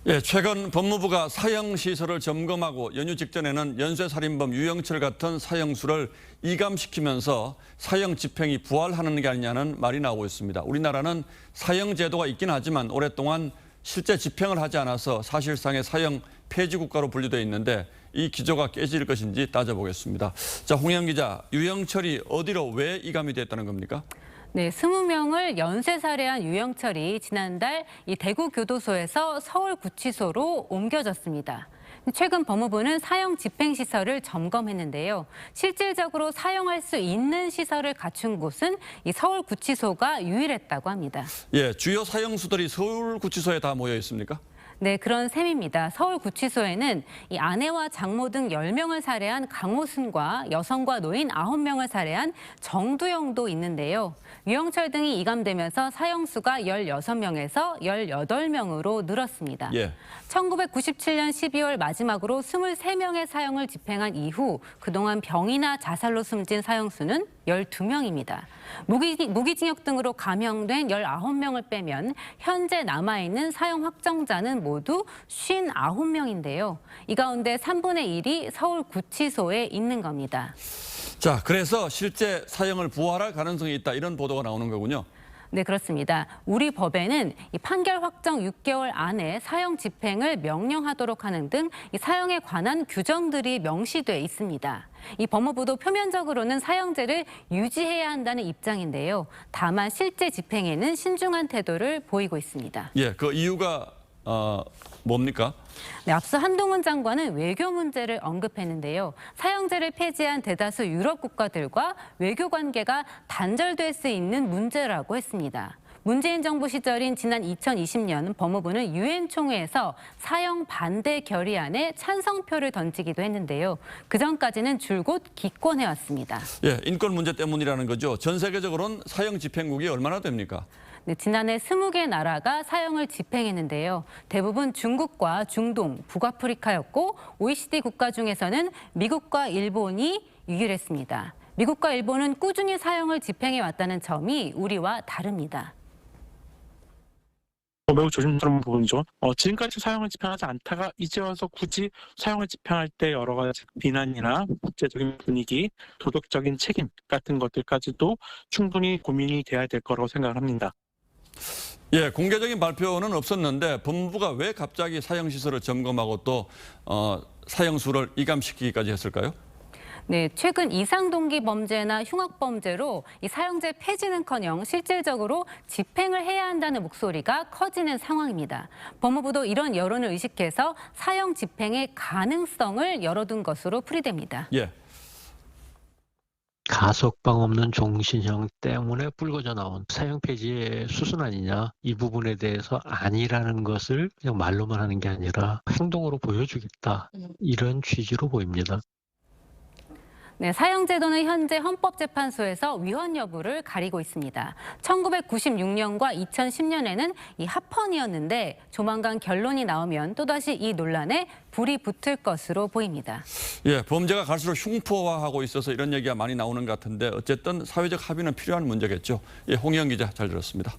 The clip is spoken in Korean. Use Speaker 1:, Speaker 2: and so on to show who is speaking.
Speaker 1: 예, 최근 법무부가 사형시설을 점검하고 연휴 직전에는 연쇄살인범 유영철 같은 사형수를 이감시키면서 사형 집행이 부활하는 게 아니냐는 말이 나오고 있습니다. 우리나라는 사형제도가 있긴 하지만 오랫동안 실제 집행을 하지 않아서 사실상의 사형 폐지 국가로 분류되어 있는데 이 기조가 깨질 것인지 따져보겠습니다. 자, 홍영 기자, 유영철이 어디로 왜 이감이 됐다는 겁니까?
Speaker 2: 네, 20명을 연쇄살해한 유영철이 지난달 이 대구교도소에서 서울구치소로 옮겨졌습니다. 최근 법무부는 사형 집행시설을 점검했는데요. 실질적으로 사용할 수 있는 시설을 갖춘 곳은 이 서울구치소가 유일했다고 합니다.
Speaker 1: 예, 주요 사형수들이 서울구치소에 다 모여 있습니까?
Speaker 2: 네, 그런 셈입니다. 서울구치소에는 이 아내와 장모 등 10명을 살해한 강호순과 여성과 노인 9명을 살해한 정두영도 있는데요. 유영철 등이 이감되면서 사형수가 16명에서 18명으로 늘었습니다.
Speaker 1: 예.
Speaker 2: 1997년 12월 마지막으로 23명의 사형을 집행한 이후 그동안 병이나 자살로 숨진 사형수는 12명입니다. 무기징역 등으로 감형된 19명을 빼면 현재 남아있는 사형 확정자는 모두 59명인데요. 이 가운데 3분의 1이 서울구치소에 있는 겁니다.
Speaker 1: 자, 그래서 실제 사형을 부활할 가능성이 있다 이런 보도가 나오는 거군요.
Speaker 2: 네, 그렇습니다. 우리 법에는 이 판결 확정 6개월 안에 사형 집행을 명령하도록 하는 등 이 사형에 관한 규정들이 명시돼 있습니다. 이 법무부도 표면적으로는 사형제를 유지해야 한다는 입장인데요. 다만 실제 집행에는 신중한 태도를 보이고 있습니다.
Speaker 1: 예, 그 이유가 뭡니까?
Speaker 2: 네, 앞서 한동훈 장관은 외교 문제를 언급했는데요. 사형제를 폐지한 대다수 유럽 국가들과 외교 관계가 단절될 수 있는 문제라고 했습니다. 문재인 정부 시절인 지난 2020년 법무부는 유엔 총회에서 사형 반대 결의안에 찬성표를 던지기도 했는데요. 그전까지는 줄곧 기권해왔습니다.
Speaker 1: 예, 인권 문제 때문이라는 거죠. 전 세계적으로는 사형 집행국이 얼마나 됩니까?
Speaker 2: 네, 지난해 20개 나라가 사형을 집행했는데요. 대부분 중국과 중동, 북아프리카였고 OECD 국가 중에서는 미국과 일본이 유일했습니다. 미국과 일본은 꾸준히 사형을 집행해왔다는 점이 우리와 다릅니다.
Speaker 3: 매우 조심스러운 부분이죠. 지금까지 사형을 집행하지 않다가 이제 와서 굳이 사형을 집행할 때 여러 가지 비난이나 국제적인 분위기, 도덕적인 책임 같은 것들까지도 충분히 고민이 돼야 될 거라고 생각을 합니다.
Speaker 1: 예, 공개적인 발표는 없었는데 법무부가 왜 갑자기 사형시설을 점검하고 또 사형수를 이감시키기까지 했을까요?
Speaker 2: 네, 최근 이상동기 범죄나 흉악 범죄로 이 사형제 폐지는커녕 실질적으로 집행을 해야 한다는 목소리가 커지는 상황입니다. 법무부도 이런 여론을 의식해서 사형 집행의 가능성을 열어둔 것으로 풀이됩니다.
Speaker 1: 예.
Speaker 4: 가석방 없는 종신형 때문에 불거져 나온 사형 폐지의 수순 아니냐, 이 부분에 대해서 아니라는 것을 그냥 말로만 하는 게 아니라 행동으로 보여주겠다, 이런 취지로 보입니다.
Speaker 2: 네, 사형제도는 현재 헌법재판소에서 위헌 여부를 가리고 있습니다. 1996년과 2010년에는 이 합헌이었는데 조만간 결론이 나오면 또다시 이 논란에 불이 붙을 것으로 보입니다.
Speaker 1: 예, 범죄가 갈수록 흉포화하고 있어서 이런 얘기가 많이 나오는 것 같은데 어쨌든 사회적 합의는 필요한 문제겠죠. 예, 홍영 기자 잘 들었습니다.